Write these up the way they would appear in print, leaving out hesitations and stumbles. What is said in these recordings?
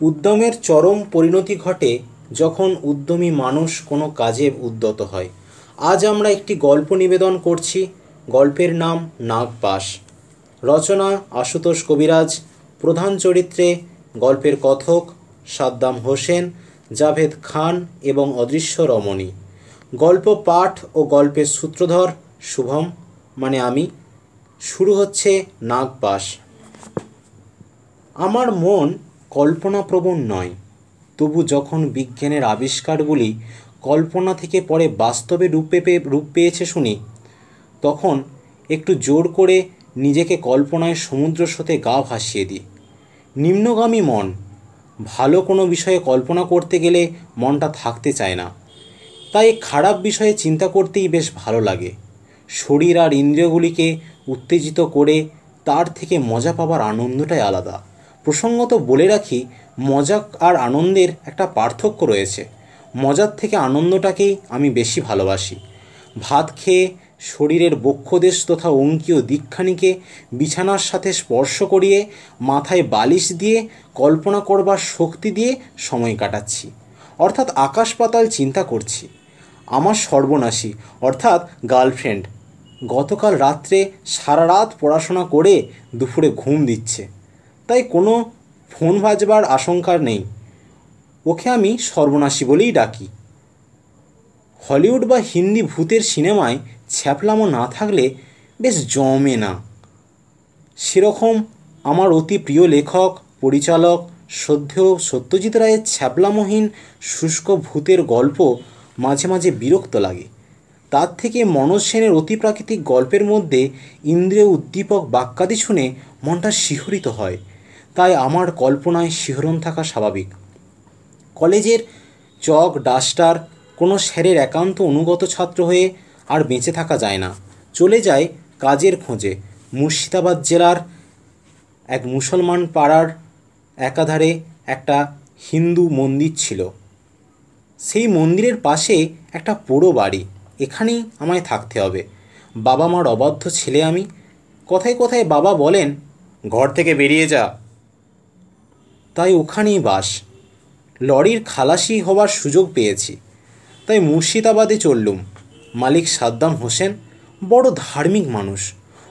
উদ্যমের চরম পরিণতি ঘটে যখন উদ্যমী মানুষ কোনো কাজে উদ্যত হয়। আজ আমরা একটি গল্প নিবেদন করছি। গল্পের নাম নাগপাশ। রচনা আশুতোষ কবিরাজ। প্রধান চরিত্রে গল্পের কথক সাদ্দাম হোসেন, জাভেদ খান এবং অদৃশ্য রমণী। গল্প পাঠ ও গল্পের সূত্রধর শুভম, মানে আমি। শুরু হচ্ছে নাগপাশ। আমার মন কল্পনাপ্রবণ নয়, তবু যখন বিজ্ঞানের আবিষ্কারগুলি কল্পনা থেকে পরে বাস্তবে রূপ পেয়েছে শুনি, তখন একটু জোর করে নিজেকে কল্পনায় সমুদ্র স্রোতে গা ভাসিয়ে দিই। নিম্নগামী মন। ভালো কোনো বিষয়ে কল্পনা করতে গেলে মনটা থাকতে চায় না, তাই খারাপ বিষয়ে চিন্তা করতেই বেশ ভালো লাগে। শরীর আর ইন্দ্রিয়গুলিকে উত্তেজিত করে তার থেকে মজা পাবার আনন্দটাই আলাদা। প্রসঙ্গত বলে রাখি, মজা আর আনন্দের একটা পার্থক্য রয়েছে। মজার থেকে আনন্দটাকেই আমি বেশি ভালোবাসি। ভাত খেয়ে শরীরের বক্ষদেশ তথা অঙ্কীয় দিকখানিকে বিছানার সাথে স্পর্শ করিয়ে মাথায় বালিশ দিয়ে কল্পনা করবার শক্তি দিয়ে সময় কাটাচ্ছি, অর্থাৎ আকাশ পাতাল চিন্তা করছি। আমার সর্বনাশী অর্থাৎ গার্লফ্রেন্ড গতকাল রাত্রে সারা রাত পড়াশোনা করে দুপুরে ঘুম দিচ্ছে, তাই কোনো ফোন বাজবার আশঙ্কা নেই। ওকে আমি সর্বনাশী বলেই ডাকি। হলিউড বা হিন্দি ভূতের সিনেমায় ছ্যাপলামো না থাকলে বেশ জমে না। সেরকম আমার অতি প্রিয় লেখক পরিচালক শ্রদ্ধেয় সত্যজিৎ রায়ের ছ্যাপলামোহীন শুষ্ক ভূতের গল্প মাঝে মাঝে বিরক্ত লাগে। তার থেকে মনোজ সেনের অতিপ্রাকৃতিক গল্পের মধ্যে ইন্দ্রিয় উদ্দীপক বাক্যাদি শুনে মনটা শিহরিত হয়, তাই আমার কল্পনায় শিহরণ থাকা স্বাভাবিক। কলেজের চক ডাস্টার কোনো স্যারের একান্ত অনুগত ছাত্র হয়ে আর বেঁচে থাকা যায় না। চলে যায় কাজের খোঁজে। মুর্শিদাবাদ জেলার এক মুসলমান পাড়ার একাধারে একটা হিন্দু মন্দির ছিল। সেই মন্দিরের পাশে একটা পোড়ো বাড়ি। এখানেই আমায় থাকতে হবে। বাবা মার অবাধ্য ছেলে আমি। কথায় কথায় বাবা বলেন, ঘর থেকে বেরিয়ে যা। তাই ওখানেই বাস। লরির খালাসি হবার সুযোগ পেয়েছি, তাই মুর্শিদাবাদে চললুম। মালিক সাদ্দাম হোসেন বড় ধার্মিক মানুষ।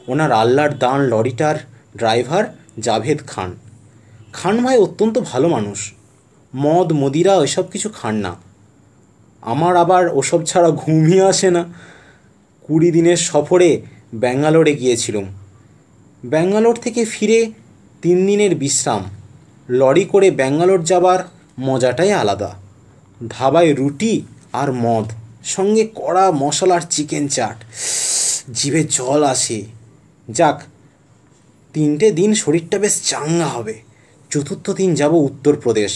ওনার আল্লাহর দান লরিটার ড্রাইভার জাভেদ খান। খান ভাই অত্যন্ত ভালো মানুষ। মদ মদিরা এসব কিছু খান না। আমার আবার ওসব ছাড়া ঘুমই আসে না। 20 দিনের সফরে ব্যাঙ্গালোরে গিয়েছিলুম। ব্যাঙ্গালোর থেকে ফিরে 3 দিনের বিশ্রাম। লরি করে ব্যাঙ্গালোর যাবার মজাটাই আলাদা। ধাবায় রুটি আর মদ, সঙ্গে কড়া মশলার চিকেন চাট, জিভে জল আসে। যাক, 3টে দিন শরীরটা বেশ চাঙ্গা হবে। 4র্থ দিন যাব উত্তরপ্রদেশ।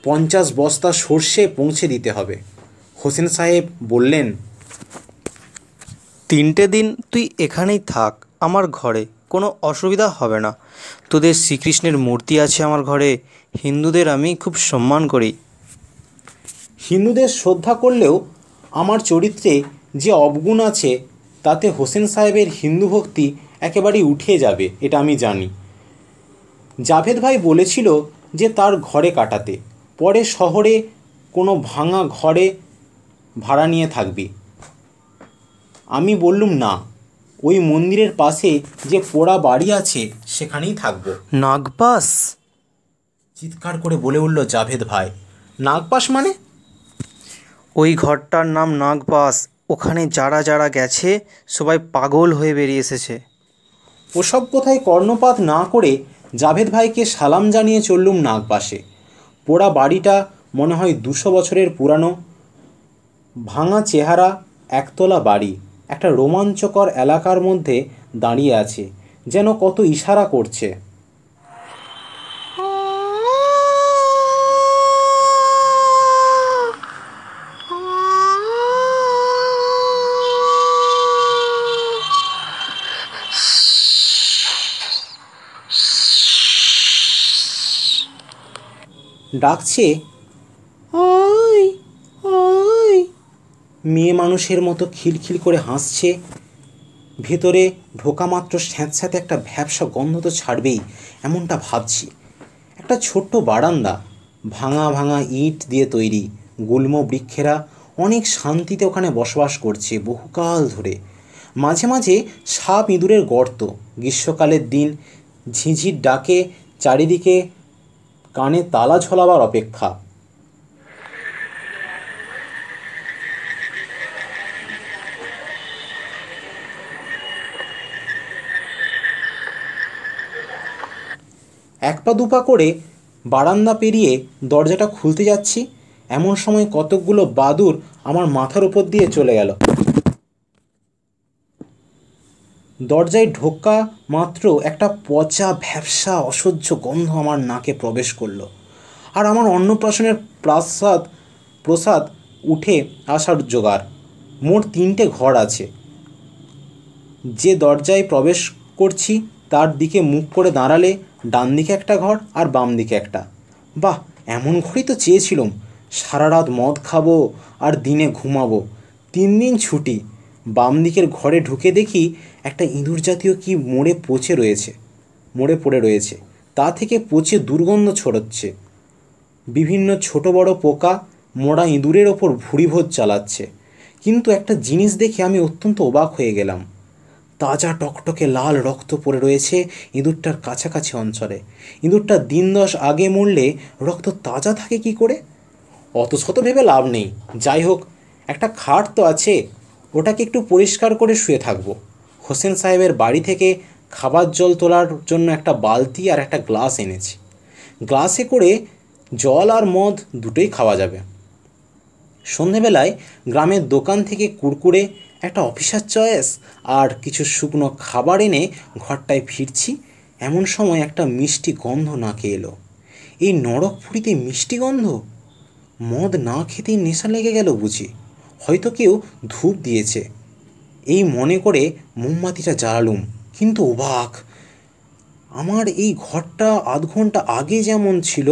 50 বস্তা সর্ষে পৌঁছে দিতে হবে। হোসেন সাহেব বললেন, 3টে দিন তুই এখানেই থাক, আমার ঘরে। কোনো অসুবিধা হবে না। তোদের শ্রীকৃষ্ণের মূর্তি আছে আমার ঘরে। হিন্দুদের আমি খুব সম্মান করি। হিন্দুদের শ্রদ্ধা করলেও আমার চরিত্রে যে অবগুণ আছে, তাতে হোসেন সাহেবের হিন্দু ভক্তি একেবারেই উঠে যাবে, এটা আমি জানি। জাভেদ ভাই বলেছিল যে তার ঘরে কাটাতে, পরে শহরে কোনো ভাঙা ঘরে ভাড়া নিয়ে থাকবি। আমি বললুম না, ওই মন্দিরের পাশে যে পোড়া বাড়ি আছে সেখানেই থাকবো। নাগপাশ? চিৎকার করে বলে উঠল জাভেদ ভাই। নাগপাশ মানে? ওই ঘরটার নাম নাগপাশ। ওখানে যারা যারা গেছে সবাই পাগল হয়ে বেরিয়ে এসেছে। ওসব কথায় কর্ণপাত না করে জাভেদ ভাইকে সালাম জানিয়ে চললুম নাগপাশে। পোড়া বাড়িটা মনে হয় 200 বছরের পুরানো। ভাঙা চেহারা, একতলা বাড়ি একটা রোমাঞ্চকর এলাকার মধ্যে দাঁড়িয়ে আছে, যেন কত ইশারা করছে। ডাকছে, আয় আয়। মেয়ে মানুষের মতো খিলখিল করে হাসছে। ভেতরে ঢোকা মাত্র স্যাঁতস্যাঁতে একটা ভ্যাপসা গন্ধ তো ছাড়বেই, এমনটা ভাবছি। একটা ছোট্ট বারান্দা, ভাঙা ভাঙা ইট দিয়ে তৈরি। গুল্ম বৃক্ষেরা অনেক শান্তিতে ওখানে বসবাস করছে বহুকাল ধরে। মাঝে মাঝে সাপ ইঁদুরের গর্ত। গ্রীষ্মকালের দিন ঝিঁঝির ডাকে চারিদিকে কানে তালা ঝোলাবার অপেক্ষা। এক পা দুপা করে বারান্দা পেরিয়ে দরজাটা খুলতে যাচ্ছি, এমন সময় কতকগুলো বাদুড় আমার মাথার উপর দিয়ে চলে গেল। দরজায় ঢোকা মাত্র একটা পচা ভ্যাপসা অসহ্য গন্ধ আমার নাকে প্রবেশ করলো। আর আমার অন্নপ্রাশনের প্রসাদ উঠে আসার জোগাড়। মোট 3টে ঘর আছে। যে দরজায় প্রবেশ করছি তার দিকে মুখ করে দাঁড়ালে ডান দিকে একটা ঘর আর বাম দিকে একটা। বাহ, এমন ঘরই তো চেয়েছিলাম। সারা রাত মদ খাবো আর দিনে ঘুমাবো। 3 দিন ছুটি। বাম দিকের ঘরে ঢুকে দেখি একটা ইঁদুর জাতীয় কি মরে পড়ে রয়েছে। তা থেকে পচে দুর্গন্ধ ছড়াচ্ছে। বিভিন্ন ছোট বড় পোকা মোড়া ইঁদুরের ওপর ভুঁড়িভোজ চালাচ্ছে। কিন্তু একটা জিনিস দেখে আমি অত্যন্ত অবাক হয়ে গেলাম। তাজা টকটকে লাল রক্ত পড়ে রয়েছে ইঁদুরটার কাছাকাছি অঞ্চলে। ইঁদুরটা 10 আগে মরলে রক্ত তাজা থাকে কি করে? অত শত ভেবে লাভ নেই। যাই হোক, একটা খাট তো আছে, ওটাকে একটু পরিষ্কার করে শুয়ে থাকবো। হোসেন সাহেবের বাড়ি থেকে খাবার জল তোলার জন্য একটা বালতি আর একটা গ্লাস এনেছি। গ্লাসে করে জল আর মদ দুটোই খাওয়া যাবে। সন্ধেবেলায় গ্রামের দোকান থেকে কুরকুরে, একটা অফিসার চয়েস আর কিছু শুকনো খাবার এনে ঘরটায় ফিরছি, এমন সময় একটা মিষ্টি গন্ধ নাকে এলো। এই নরকপুরীতে মিষ্টি গন্ধ! মদ না খেতেই নেশা লেগে গেল বুঝি। হয়তো কেউ ধূপ দিয়েছে, এই মনে করে মোমবাতিটা জ্বালালুম। কিন্তু অবাক, আমার এই ঘরটা আধ ঘন্টা আগে যেমন ছিল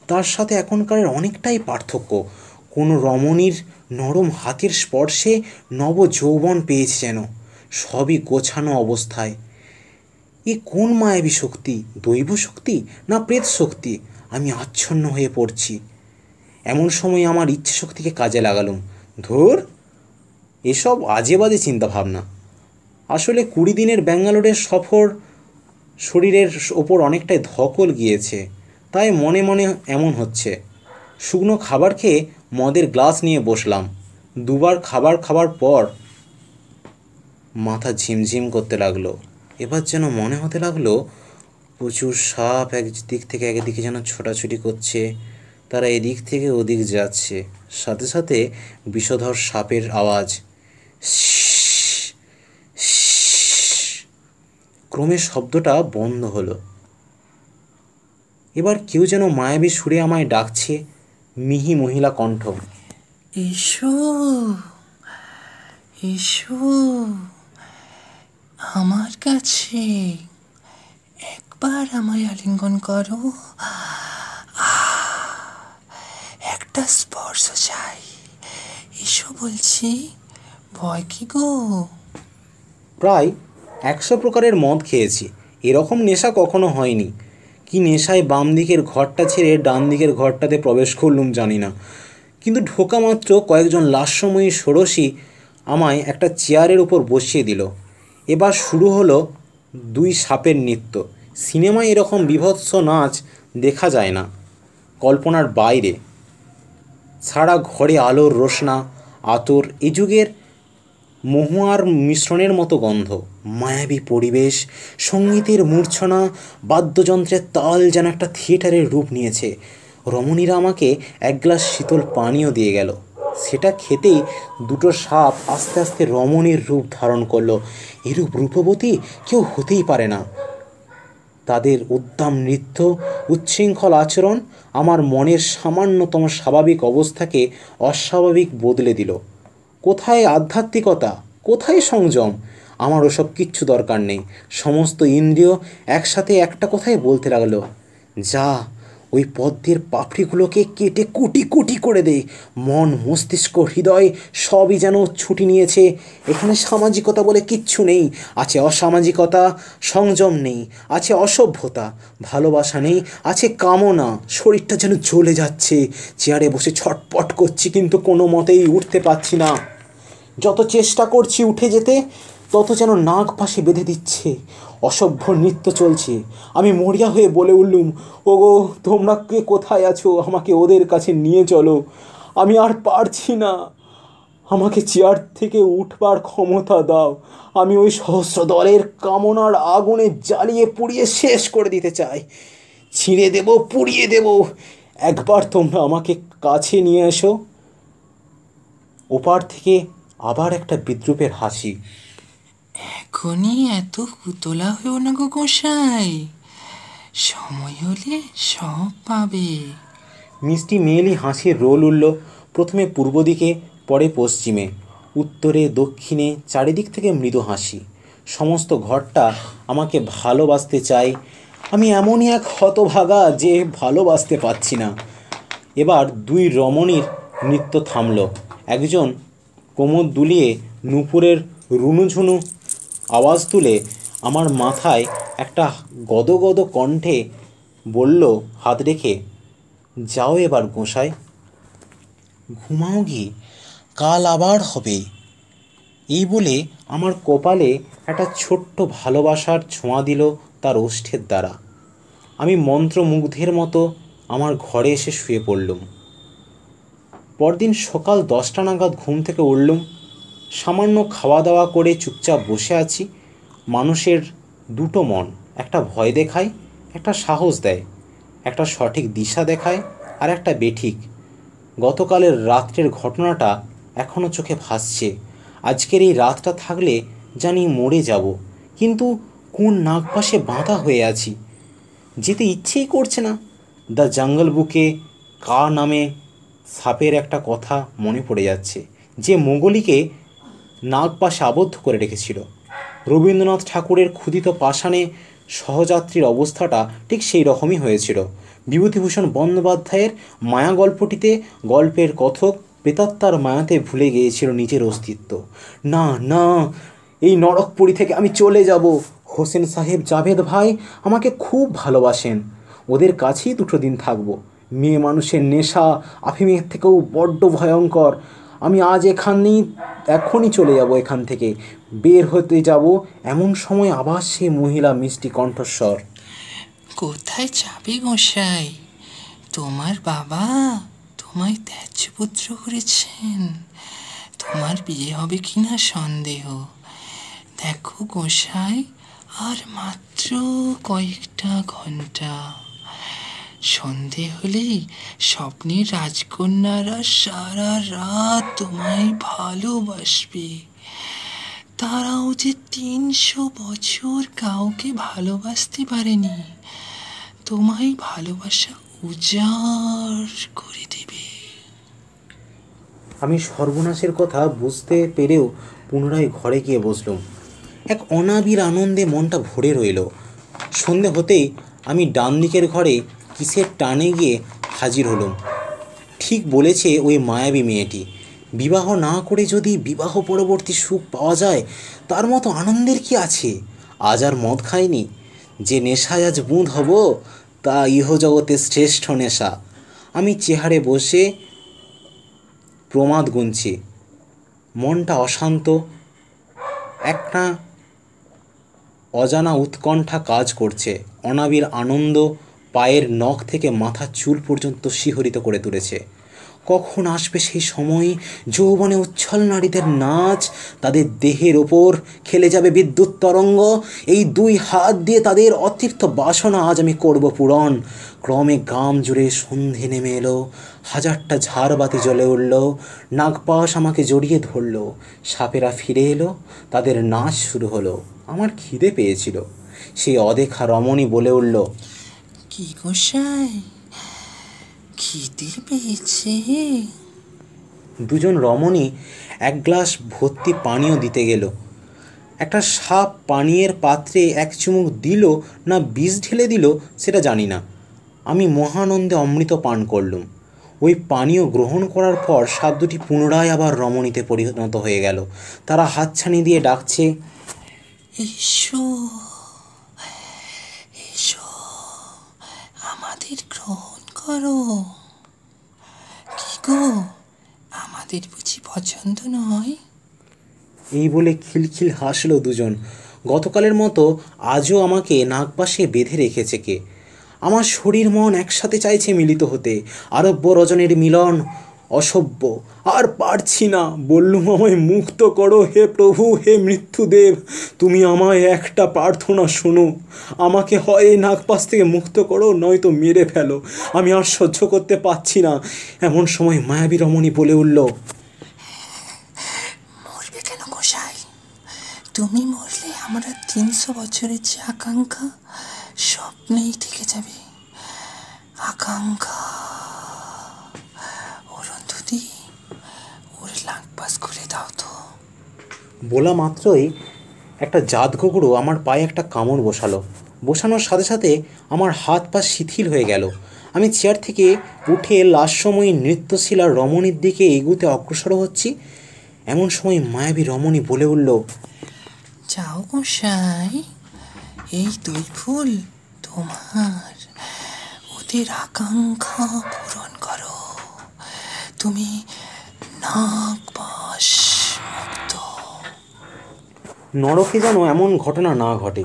তার সাথে এখনকারের অনেকটাই পার্থক্য। কোনো রমণীর নরম হাতের স্পর্শে নব যৌবন পেয়েছে যেন, সবই গোছানো অবস্থায়। এ কোন মায়াবী শক্তি? দৈব শক্তি না প্রেত শক্তি? আমি আচ্ছন্ন হয়ে পড়ছি। এমন সময় আমার ইচ্ছে শক্তিকে কাজে লাগালুম। ধুর, এসব আজে বাজে চিন্তাভাবনা। আসলে 20 দিনের ব্যাঙ্গালোরের সফর শরীরের ওপর অনেকটাই ধকল গিয়েছে, তাই মনে মনে এমন হচ্ছে। শুকনো খাবার খেয়ে মদের গ্লাস নিয়ে বসলাম। 2বার খাবার খাবার পর মাথা ঝিমঝিম করতে লাগলো। এবার যেন মনে হতে লাগলো প্রচুর সাপ একদিক থেকে একদিকে যেন ছোটাছুটি করছে। তারা এদিক থেকে ওদিক যাচ্ছে। সাথে সাথে বিষধর সাপের আওয়াজ। ক্রমে শব্দটা বন্ধ হলো। এবার কেউ যেন মায়াবী সুরে আমায় ডাকছে, মিহি মহিলা কণ্ঠ। এসো, এসো আমার কাছে, একবার আমায় আলিঙ্গন করো। একটা স্পর্শ চাই, এসো বলছি। ভয় কি গো? প্রায় 100 প্রকারের মদ খেয়েছি, এরকম নেশা কখনো হয়নি। কি নেশায় বাম দিকের ঘরটা ছেড়ে ডান দিকের ঘরটাতে প্রবেশ করলুম জানি না। কিন্তু ঢোকা মাত্র কয়েকজন লাস্যময়ী ষোড়শী আমায় একটা চেয়ারের উপর বসিয়ে দিল। এবার শুরু হলো 2 সাপের নৃত্য। সিনেমায় এরকম বীভৎস নাচ দেখা যায় না, কল্পনার বাইরে। সারা ঘরে আলোর রোশনা, আতর, এ যুগের মহুয়ার মিশ্রণের মতো গন্ধ, মায়াবী পরিবেশ, সঙ্গীতের মূর্ছনা, বাদ্যযন্ত্রের তাল যেন একটা থিয়েটারের রূপ নিয়েছে। রমণীরা আমাকে 1 গ্লাস শীতল পানীয় দিয়ে গেল। সেটা খেতেই 2টো সাপ আস্তে আস্তে রমণীর রূপ ধারণ করলো। এরূপ রূপবতী কেউ হতেই পারে না। তাদের উদ্দাম নৃত্য, উচ্ছৃঙ্খল আচরণ আমার মনের সামান্যতম স্বাভাবিক অবস্থাকে অস্বাভাবিক বদলে দিল। কোথায় আধ্যাত্মিকতা, কোথায় সংযম? আমার ওসব কিচ্ছু দরকার নেই। সমস্ত ইন্দ্রিয় একসাথে একটা কথাই বলতে লাগলো, যা, ওই পদ্মের পাপড়িগুলোকে কেটে কুটি কুটি করে দে। মন, মস্তিষ্ক, হৃদয় সবই যেন ছুটি নিয়েছে। এখানে সামাজিকতা বলে কিচ্ছু নেই। আছে অসামাজিকতা, সংযম নেই, আছে অসভ্যতা, ভালোবাসা নেই, আছে কামনা। শরীরটা যেন জ্বলে যাচ্ছে। চেয়ারে বসে ছটপট করছি, কিন্তু কোনো মতেই উঠতে পারছি না। যত চেষ্টা করছি উঠে যেতে, তত যেন নাক পাশে বেঁধে দিচ্ছে। অসভ্য নৃত্য চলছে। আমি মরিয়া হয়ে বলে উঠলুম, ওগো, তোমরা কে কোথায় আছো? আমাকে ওদের কাছে নিয়ে চলো। আমি আর পারছি না। আমাকে চেয়ার থেকে উঠবার ক্ষমতা দাও। আমি ওই সহস্র দলের কামনার আগুনে জ্বালিয়ে পুড়িয়ে শেষ করে দিতে চাই। ছিঁড়ে দেব, পুড়িয়ে দেব। একবার তোমরা আমাকে কাছে নিয়ে এসো। ওপার থেকে আবার একটা বিদ্রূপের হাসি। এখনই এত উতলা হয়েও না গো গোসাই, সময় হলে সব পাবে। মিষ্টি মেয়েলি হাসির রোল উঠল। প্রথমে পূর্ব দিকে, পরে পশ্চিমে, উত্তরে, দক্ষিণে, চারিদিক থেকে মৃদু হাসি। সমস্ত ঘরটা আমাকে ভালোবাসতে চাই। আমি এমনই এক হতভাগা যে ভালোবাসতে পারছি না। এবার দুই রমণীর নৃত্য থামল। একজন কোমর দুলিয়ে নূপুরের রুনুঝুনু আওয়াজ তুলে আমার মাথায় একটা গদগদ কণ্ঠে বলল হাত রেখে, যাও এবার গোসাই, ঘুমাও গি, কাল আবার হবে। এই বলে আমার কপালে একটা ছোট্ট ভালোবাসার ছোঁয়া দিল তার ওষ্ঠের দ্বারা। আমি মন্ত্রমুগ্ধের মতো আমার ঘরে এসে শুয়ে পড়লুম। পরদিন সকাল 10টা নাগাদ ঘুম থেকে উঠলুম। সামান্য খাওয়া দাওয়া করে চুপচাপ বসে আছি। মানুষের দুটো মন, একটা ভয় দেখায়, একটা সাহস দেয়, একটা সঠিক দিশা দেখায়, আর একটা বেঠিক। গতকালের রাত্রের ঘটনাটা এখনও চোখে ভাসছে। আজকের এই রাতটা থাকলে জানি মরে যাব, কিন্তু কোন নাগপাশে বাঁধা হয়ে আছি। যেতে ইচ্ছেই করছে না। দ্য জঙ্গল বুকে কা নামে সাপের একটা কথা মনে পড়ে যাচ্ছে, যে মোগলিকে নাগপাশে আবদ্ধ করে রেখেছিল। রবীন্দ্রনাথ ঠাকুরের ক্ষুদিত পাষাণে সহযাত্রীর অবস্থাটা ঠিক সেই রকমই হয়েছিল। বিভূতিভূষণ বন্দ্যোপাধ্যায়ের মায়া গল্পটিতে গল্পের কথক প্রেতাত্মার মায়াতে ভুলে গিয়েছিল নিজের অস্তিত্ব। না না, এই নরকপুরী থেকে আমি চলে যাব। হোসেন সাহেব, জাভেদ ভাই আমাকে খুব ভালোবাসেন। ওদের কাছেই 2 দিন থাকব। মেয়ে মানুষের নেশা আফিমের থেকেও বড্ড ভয়ঙ্কর। আমি আজ এখনই চলে যাব এখান থেকে। বের হতে যাব, এমন সময় আবার সেই মহিলা মিষ্টি কণ্ঠস্বর। কোথায় যাবে গোসাই? তোমার বাবা তোমায় ত্যায্যপুত্র করেছেন। তোমার বিয়ে হবে কিনা সন্দেহ। দেখো গোসাই, আর মাত্র কয়েকটা ঘন্টা। সন্ধে হলেই স্বপ্নের রাজকন্যারা সারা রাত তোমায় ভালোবাসবে। তারাও যে 300 বছর কাউকে ভালোবাসতে পারেনি, তোমায় ভালোবাসা উজাড় করে দেবে। আমি সর্বনাশের কথা বুঝতে পেরেও পুনরায় ঘরে গিয়ে বসলুম। এক অনাবিল আনন্দে মনটা ভরে রইল। সন্ধে হতেই আমি ডান দিকের ঘরে কিসের টানে গিয়ে হাজির হলুম। ঠিক বলেছে ওই মায়াবী মেয়েটি, বিবাহ না করে যদি বিবাহ পরবর্তী সুখ পাওয়া যায়, তার মতো আনন্দের কি আছে? আজ আর মদ খাইনি, যে নেশায় আজ বুঁদ হব, তা ইহজগতের শ্রেষ্ঠ নেশা। আমি চেহারে বসে প্রমাদ গুনছি। মনটা অশান্ত। একটা অজানা উৎকণ্ঠা কাজ করছে। অনাবিল আনন্দ পায়ের নখ থেকে মাথার চুল পর্যন্ত শিহরিত করে তুলেছে। কখন আসবে সেই সময়, যৌবনে উচ্ছল নারীদের নাচ, তাদের দেহের ওপর খেলে যাবে বিদ্যুৎ তরঙ্গ। এই 2 হাত দিয়ে তাদের অতৃপ্ত বাসনা আজ আমি করব পূরণ। ক্রমে গ্রাম জুড়ে সন্ধে নেমে এলো। 1000টা ঝাড়বাতি জ্বলে উঠল। নাগপাশ আমাকে জড়িয়ে ধরল। সাপেরা ফিরে এলো। তাদের নাচ শুরু হলো। আমার খিদে পেয়েছিল। সেই অদেখা রমণী বলে উঠল, কি গোসাই, খিদে পেয়েছে? 2জন রমণী 1 গ্লাস ভর্তি পানীয় দিতে গেল। একটা সাপ পানীয়ের পাত্রে 1 চুমুক দিল না বিষ ঢেলে দিল সেটা জানি না। আমি মহানন্দে অমৃত পান করলুম। ওই পানীয় গ্রহণ করার পর সাপ দুটি পুনরায় আবার রমণীতে পরিণত হয়ে গেল। তারা হাতছানি দিয়ে ডাকছে, এসো এসো, আমাদের গ্রহণ করো। কি গো, আমাদের বুঝি পছন্দ নয়? এই বলে খিলখিল হাসলো দুজন। গতকালের মতো আজও আমাকে নাগপাশে বেঁধে রেখেছে কে? আমার শরীর মন একসাথে চাইছে মিলিত হতে। আরব্য রজনের মিলন অসভ্য, আর পারছি না। বললুম, আমায় মুক্ত করো হে প্রভু, হে মৃত্যুদেব। তুমি আমায় একটা প্রার্থনা শোনো। আমাকে হয় এই নাগপাশ থেকে মুক্ত করো, নয়তো মেরে ফেলো। আমি আর সহ্য করতে পারছি না। এমন সময় মায়াবী রমণী বলে উঠল, মরবে কেন গোসাই? তুমি মরলে আমরা 300 বছরের যে আকাঙ্ক্ষা স্বপ্নেই থেকে যাবে। আকাঙ্ক্ষা, অরুন্ধতি, ওর নাগপাশ খুলে দাও তো। বলা মাত্রই একটা জাত গোগড়ো আমার পায়ে একটা কামড় বসানোর সাথে সাথে আমার হাত পা শিথিল হয়ে গেল। আমি চেয়ার থেকে উঠে লাস্যময়ী নৃত্যশীলা রমণীর দিকে এগুতে অগ্রসর হচ্ছি। এমন সময় মায়াবী রমণী বলে উঠল, যাও গোসাই, এই 2 ফুল তোমার। ওদের আকাঙ্ক্ষা পূরণ করো। তুমি নাগপাশ মুক্ত। নরকে যেন এমন ঘটনা না ঘটে।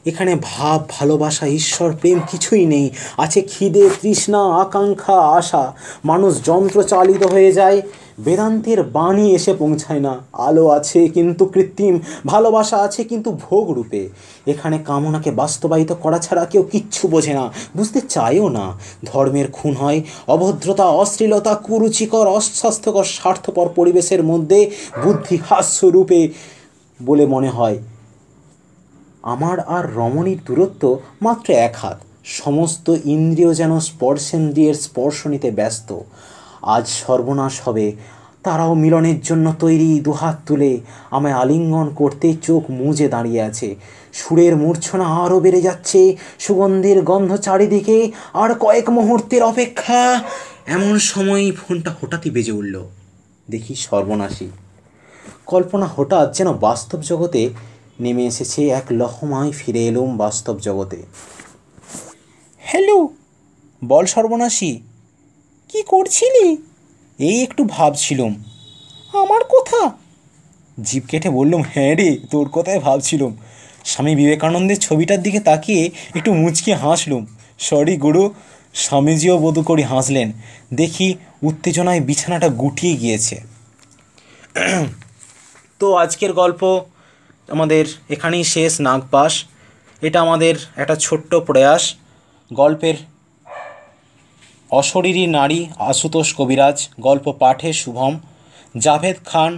এখানে ভাব, ভালোবাসা, ঈশ্বর, প্রেম কিছুই নেই। আছে খিদে, তৃষ্ণা, আকাঙ্ক্ষা, আশা। মানুষ যন্ত্র চালিত হয়ে যায়। বেদান্তের বাণী এসে পৌঁছায় না। আলো আছে কিন্তু কৃত্রিম, ভালোবাসা আছে কিন্তু ভোগ রূপে। এখানে কামনাকে বাস্তবায়িত করা ছাড়া কেউ কিচ্ছু বোঝে না, বুঝতে চায়ও না। ধর্মের খুন হয়, অভদ্রতা, অশ্লীলতা, কুরুচিকর, অস্বাস্থ্যকর, স্বার্থপর পরিবেশের মধ্যে বুদ্ধি হাস্যরূপে বলে মনে হয়। আমার আর রমণীর দূরত্ব মাত্র 1 হাত। সমস্ত ইন্দ্রিয় যেন স্পর্শেন্দ্রিয়ের স্পর্শ নিতে ব্যস্ত। আজ সর্বনাশ হবে। তারাও মিলনের জন্য তৈরি। 2 হাত তুলে আমায় আলিঙ্গন করতে চোখ মুজে দাঁড়িয়ে আছে। সুরের মূর্ছনা আরও বেড়ে যাচ্ছে। সুগন্ধের গন্ধ চারিদিকে। আর কয়েক মুহূর্তের অপেক্ষা। এমন সময় ফোনটা হঠাৎই বেজে উঠল। দেখি সর্বনাশী। কল্পনা হঠাৎ যেন বাস্তব জগতে নেমে এসেছে। এক লহমায় ফিরে এলুম বাস্তব জগতে। হ্যালো, বল সর্বনাশী, কি করছিলি? এই একটু ভাবছিলুম। আমার কথা? জিভ কেটে বললুম, হ্যাঁ রে, তোর কথাই ভাবছিলুম। স্বামী বিবেকানন্দের ছবিটার দিকে তাকিয়ে একটু মুচকি হাসলুম। সরি গুরু। স্বামীজিও বোধ করি হাসলেন। দেখি উত্তেজনায় বিছানাটা গুটিয়ে গিয়েছে। তো আজকের গল্প আমাদের এখানেই শেষ, নাগপাশ। এটা আমাদের একটা ছোট্ট প্রয়াস। গল্পের অশরীরী নারী আশুতোষ কবিরাজ, গল্প পাঠে শুভম, জাভেদ খান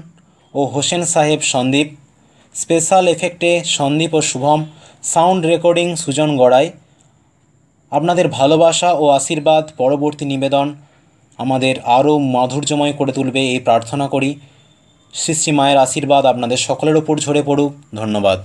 ও হোসেন সাহেব সন্দীপ, স্পেশাল এফেক্টে সন্দীপ ও শুভম, সাউন্ড রেকর্ডিং সুজন গড়াই। আপনাদের ভালোবাসা ও আশীর্বাদ পরবর্তী নিবেদন আমাদের আরও মাধুর্যময় করে তুলবে এই প্রার্থনা করি। শ্রী শ্রী মায়ের আশীর্বাদ আপনাদের সকলের ওপর ঝরে পড়ুক। ধন্যবাদ।